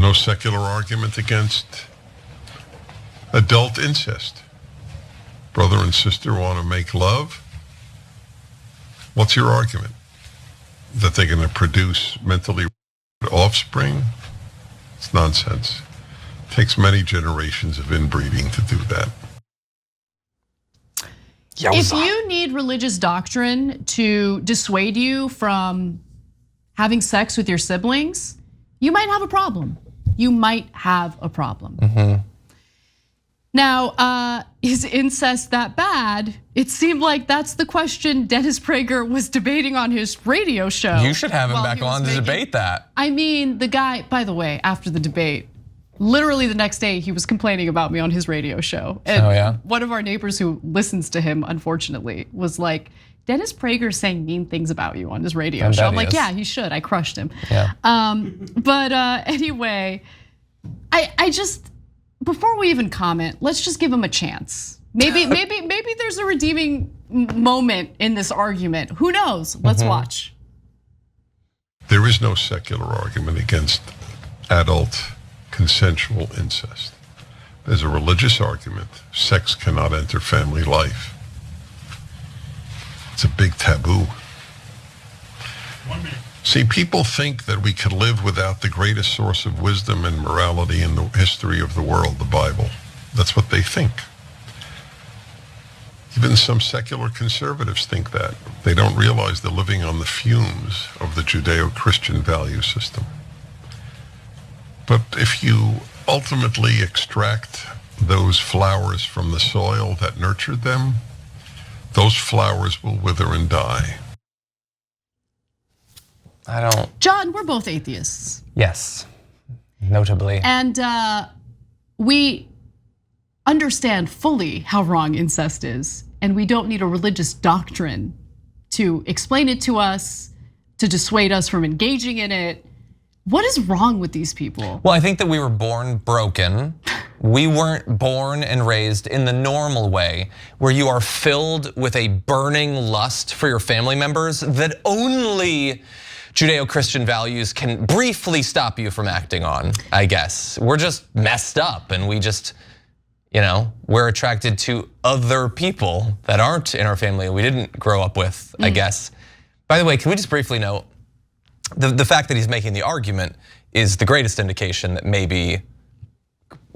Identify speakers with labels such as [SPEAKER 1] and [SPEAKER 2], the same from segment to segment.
[SPEAKER 1] No secular argument against adult incest. Brother and sister want to make love. What's your argument? That they're going to produce mentally offspring? It's nonsense. It takes many generations of inbreeding to do that.
[SPEAKER 2] If you need religious doctrine to dissuade you from having sex with your siblings, you might have a problem. You might have a problem. Now, is incest that bad? It seemed like that's the question Dennis Prager was debating on his radio show.
[SPEAKER 3] You should have him back on to debate that.
[SPEAKER 2] I mean, the guy, by the way, after the debate, literally the next day he was complaining about me on his radio show. And one of our neighbors who listens to him, unfortunately, was like, Dennis Prager's saying mean things about you on his radio show. I'm like, yeah, he should. I crushed him.
[SPEAKER 3] Yeah.
[SPEAKER 2] But anyway, I just, before we even comment, let's just give him a chance. Maybe there's a redeeming moment in this argument. Who knows? Let's watch.
[SPEAKER 1] There is no secular argument against adult consensual incest. There's a religious argument. Sex cannot enter family life. It's a big taboo. See, people think that we could live without the greatest source of wisdom and morality in the history of the world, the Bible. That's what they think. Even some secular conservatives think that. They don't realize they're living on the fumes of the Judeo-Christian value system. But if you ultimately extract those flowers from the soil that nurtured them, those flowers will wither and die.
[SPEAKER 2] John, we're both atheists.
[SPEAKER 3] Yes, notably.
[SPEAKER 2] And we understand fully how wrong incest is. And we don't need a religious doctrine to explain it to us, to dissuade us from engaging in it. What is wrong with these people?
[SPEAKER 3] Well, I think that we were born broken. We weren't born and raised in the normal way, where you are filled with a burning lust for your family members that only Judeo-Christian values can briefly stop you from acting on, I guess. We're just messed up and we just, we're attracted to other people that aren't in our family we didn't grow up with, I guess. By the way, can we just briefly note, the fact that he's making the argument is the greatest indication that maybe,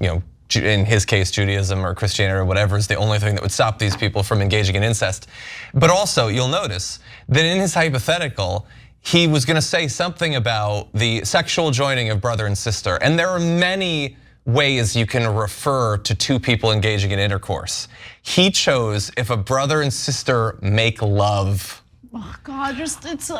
[SPEAKER 3] in his case, Judaism or Christianity or whatever is the only thing that would stop these people from engaging in incest. But also, you'll notice that in his hypothetical, he was gonna say something about the sexual joining of brother and sister. And there are many ways you can refer to two people engaging in intercourse. He chose if a brother and sister make love.
[SPEAKER 2] Oh God, it's
[SPEAKER 3] of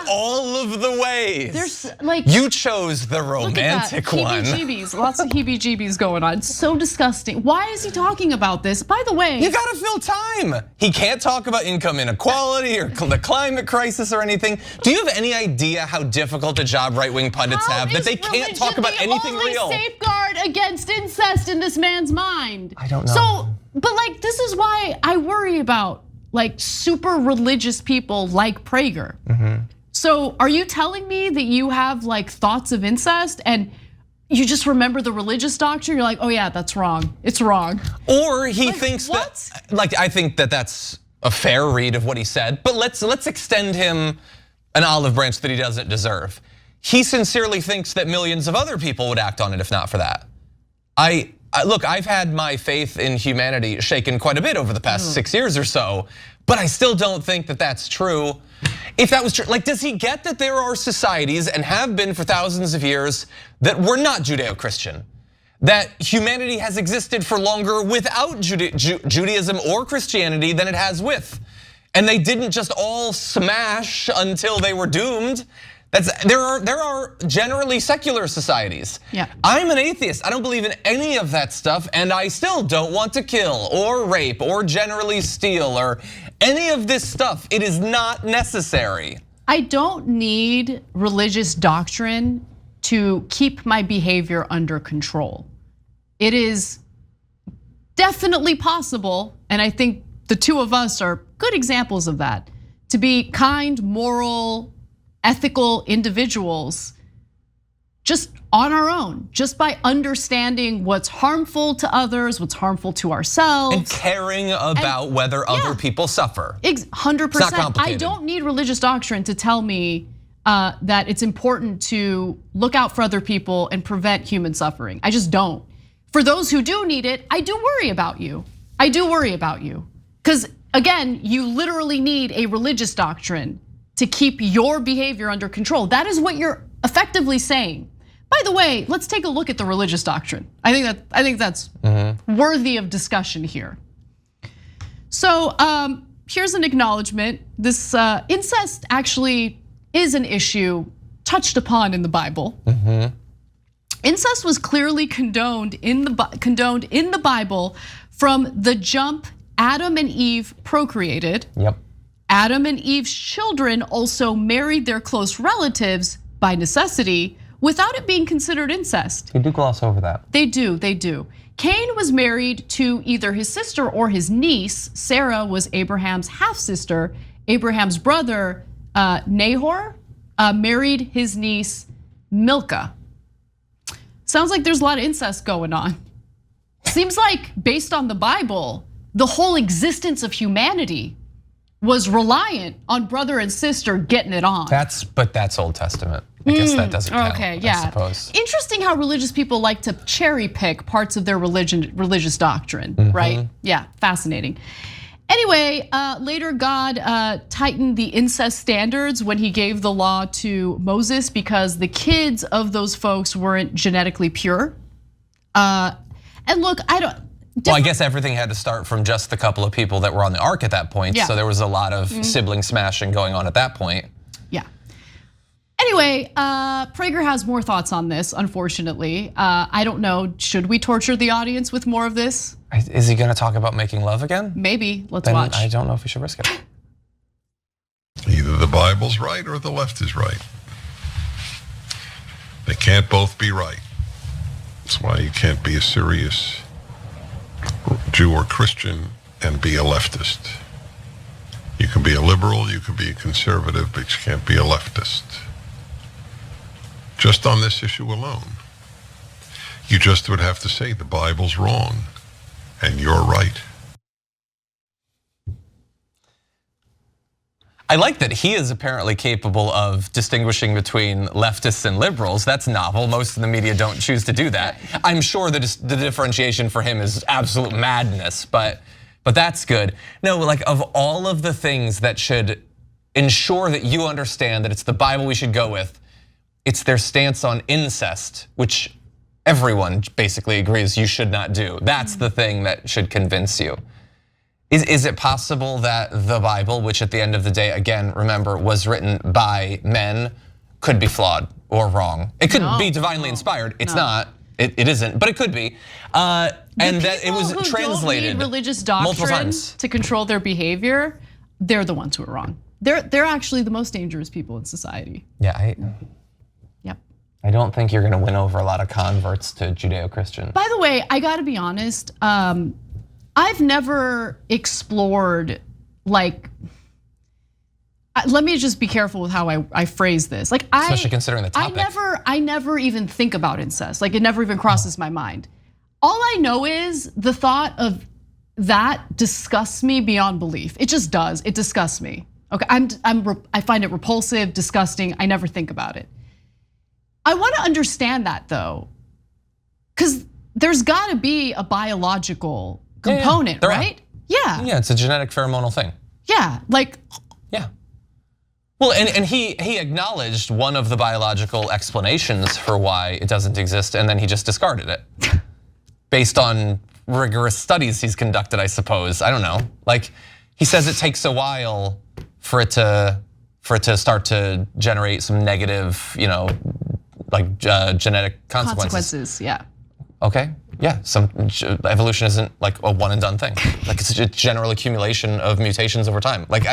[SPEAKER 3] all of the ways.
[SPEAKER 2] There's like,
[SPEAKER 3] you chose the romantic one.
[SPEAKER 2] Heebie-jeebies, lots of heebie-jeebies going on. It's so disgusting. Why is he talking about this? By the way,
[SPEAKER 3] you gotta fill time. He can't talk about income inequality or the climate crisis or anything. Do you have any idea how difficult a job right-wing pundits have that they can't talk about anything real?
[SPEAKER 2] Only safeguard against incest in this man's mind.
[SPEAKER 3] I don't know.
[SPEAKER 2] So, but like, this is why I worry about like super religious people like Prager. So are you telling me that you have like thoughts of incest and you just remember the religious doctrine? You're like, oh yeah, that's wrong. It's wrong.
[SPEAKER 3] Or he thinks that, I think that that's a fair read of what he said, but let's extend him an olive branch that he doesn't deserve. He sincerely thinks that millions of other people would act on it if not for that. Look, I've had my faith in humanity shaken quite a bit over the past 6 years or so, but I still don't think that that's true. If that was true, like, does he get that there are societies and have been for thousands of years that were not Judeo-Christian? That humanity has existed for longer without Judaism or Christianity than it has with. And they didn't just all smash until they were doomed. There are generally secular societies.
[SPEAKER 2] Yeah.
[SPEAKER 3] I'm an atheist. I don't believe in any of that stuff, and I still don't want to kill or rape or generally steal or any of this stuff. It is not necessary.
[SPEAKER 2] I don't need religious doctrine to keep my behavior under control. It is definitely possible, and I think the two of us are good examples of that, to be kind, moral, ethical individuals just on our own, just by understanding what's harmful to others, what's harmful to ourselves.
[SPEAKER 3] And caring about whether other people suffer.
[SPEAKER 2] 100%.
[SPEAKER 3] It's not complicated.
[SPEAKER 2] I don't need religious doctrine to tell me that it's important to look out for other people and prevent human suffering. I just don't. For those who do need it, I do worry about you. I do worry about you. Because again, you literally need a religious doctrine to keep your behavior under control. That is what you're effectively saying. By the way, let's take a look at the religious doctrine. I think that's worthy of discussion here. So here's an acknowledgement. This incest actually is an issue touched upon in the Bible. Incest was clearly condoned in the Bible from the jump. Adam and Eve procreated.
[SPEAKER 3] Yep.
[SPEAKER 2] Adam and Eve's children also married their close relatives by necessity without it being considered incest.
[SPEAKER 3] You do gloss over that.
[SPEAKER 2] They do. Cain was married to either his sister or his niece. Sarah was Abraham's half-sister. Abraham's brother, Nahor, married his niece, Milcah. Sounds like there's a lot of incest going on. Seems like, based on the Bible, the whole existence of humanity was reliant on brother and sister getting it on.
[SPEAKER 3] But that's Old Testament. I guess that doesn't count.
[SPEAKER 2] Okay, yeah.
[SPEAKER 3] I suppose.
[SPEAKER 2] Interesting how religious people like to cherry pick parts of their religious doctrine, right? Yeah, fascinating. Anyway, later God tightened the incest standards when he gave the law to Moses because the kids of those folks weren't genetically pure. And look,
[SPEAKER 3] Well, I guess everything had to start from just the couple of people that were on the ark at that point.
[SPEAKER 2] Yeah.
[SPEAKER 3] So there was a lot of sibling smashing going on at that point.
[SPEAKER 2] Yeah. Anyway, Prager has more thoughts on this, unfortunately. I don't know, should we torture the audience with more of this?
[SPEAKER 3] Is he gonna talk about making love again?
[SPEAKER 2] Maybe, let's
[SPEAKER 3] Then
[SPEAKER 2] watch.
[SPEAKER 3] I don't know if we should risk it.
[SPEAKER 1] Either the Bible's right or the left is right. They can't both be right. That's why you can't be a serious Jew or Christian and be a leftist. You can be a liberal, you can be a conservative, but you can't be a leftist. Just on this issue alone. You just would have to say the Bible's wrong and you're right.
[SPEAKER 3] I like that he is apparently capable of distinguishing between leftists and liberals. That's novel. Most of the media don't choose to do that. I'm sure that the differentiation for him is absolute madness, but that's good. No, like of all of the things that should ensure that you understand that it's the Bible we should go with, it's their stance on incest, which everyone basically agrees you should not do. That's the thing that should convince you. Is it possible that the Bible, which at the end of the day, again, remember, was written by men, could be flawed or wrong? It could be divinely inspired. It's not. It isn't, but it could be. And that it was translated
[SPEAKER 2] don't need religious
[SPEAKER 3] multiple
[SPEAKER 2] doctrine
[SPEAKER 3] times
[SPEAKER 2] to control their behavior. They're the ones who are wrong. They're actually the most dangerous people in society.
[SPEAKER 3] Yeah,
[SPEAKER 2] Yep.
[SPEAKER 3] I don't think you're gonna win over a lot of converts to Judeo-Christian.
[SPEAKER 2] By the way, I gotta be honest. I've never explored, like, let me just be careful with how I phrase this. Like,
[SPEAKER 3] Especially considering the topic.
[SPEAKER 2] I never even think about incest. Like, it never even crosses my mind. All I know is the thought of that disgusts me beyond belief. It just does. It disgusts me. Okay, I find it repulsive, disgusting. I never think about it. I want to understand that though, because there's got to be a biological component, right? Yeah.
[SPEAKER 3] Yeah, it's a genetic pheromonal thing.
[SPEAKER 2] Yeah, like.
[SPEAKER 3] Yeah. Well, and he acknowledged one of the biological explanations for why it doesn't exist, and then he just discarded it. Based on rigorous studies he's conducted, I suppose. I don't know. Like, he says it takes a while for it to start to generate some negative, like genetic consequences.
[SPEAKER 2] Yeah.
[SPEAKER 3] Okay, yeah, evolution isn't like a one and done thing. Like it's a general accumulation of mutations over time. Like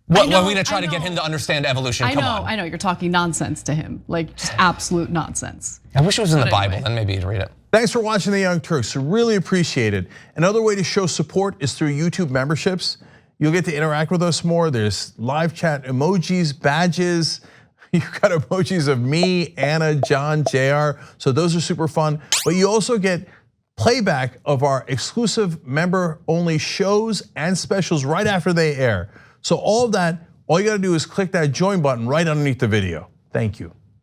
[SPEAKER 3] what are we gonna try to get him to understand evolution? Come on.
[SPEAKER 2] I know, you're talking nonsense to him, like just absolute nonsense.
[SPEAKER 3] I wish it was in the Bible, then maybe he'd read it.
[SPEAKER 4] Thanks for watching The Young Turks, really appreciate it. Another way to show support is through YouTube memberships. You'll get to interact with us more. There's live chat emojis, badges. You got emojis of me, Anna, John, JR. So those are super fun. But you also get playback of our exclusive member-only shows and specials right after they air. So all of that, all you gotta do is click that join button right underneath the video. Thank you.